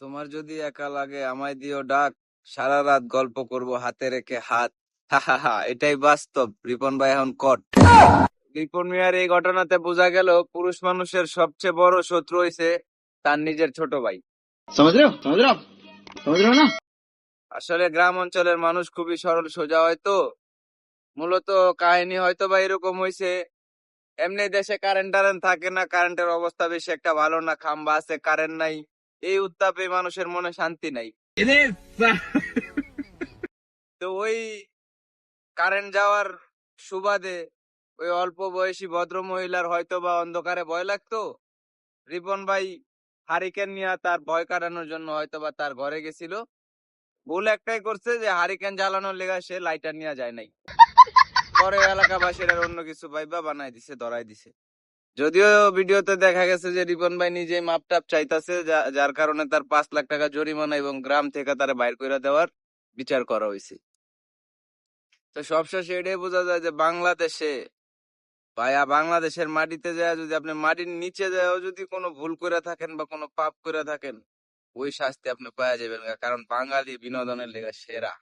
তোমার যদি একা লাগে আমায় দিও ডাক, সারা রাত গল্প করব হাতে রেখে হাত। হা হা হা, এটাই বাস্তব। রিপন ভাই এখন কট। রিপন মিয়ার এই ঘটনাতে বোঝা গেল পুরুষ মানুষের সবচেয়ে বড় শত্রু হইছে তার নিজের ছোট ভাই। समझ रहे हो समझ रहे हो आप समझ रहे हो ना। আসলে গ্রাম অঞ্চলের মানুষ খুবই সরল সোজা, হয়তো মূলত কাহিনী হয়তো বা এরকম হইছে। এমনি দেশে কারেন্ট টারেন্ট থাকে না, কারেন্টের অবস্থা বেশি একটা ভালো না, খাম্বা আছে কারেন্ট নাই। এই উত্তাপে মানুষের মনে শান্তি নাই। তো ওই কারেন্ট যাওয়ার সুবাদে ওই অল্প বয়সী ভদ্র মহিলার হয়তো বা অন্ধকারে ভয় লাগতো। রিপন ভাই হারিকেন নিয়ে তার ভয় কাটানোর জন্য হয়তো বা তার ঘরে গেছিল। ভুল একটাই করছে যে হারিকেন জ্বালানোর লেগা সে লাইটার নিয়ে যায় নাই। পরে এলাকাবাসীরা অন্য কিছু ভাইবা বানাই দিছে, ধরাই দিছে। যদিও ভিডিওতে দেখা গেছে যে রিপন ভাই নিজেই মাপটাপ চাইতাছে, যার কারণে তার 5 লাখ টাকা জরিমানা এবং গ্রাম থেকে তার বাইর করে দেওয়ার বিচার করা হয়েছে। তো সবশেষে এটাই বোঝা যায় যে বাংলাদেশের মাটিতে যায় যদি আপনি মাটির নিচে যায়ও যদি কোনো ভুল করে থাকেন বা কোনো পাপ করে থাকেন, ওই শাস্তি আপনি পাওয়া যাবেন, কারণ বাঙালি বিনোদনের লেগে সেরা।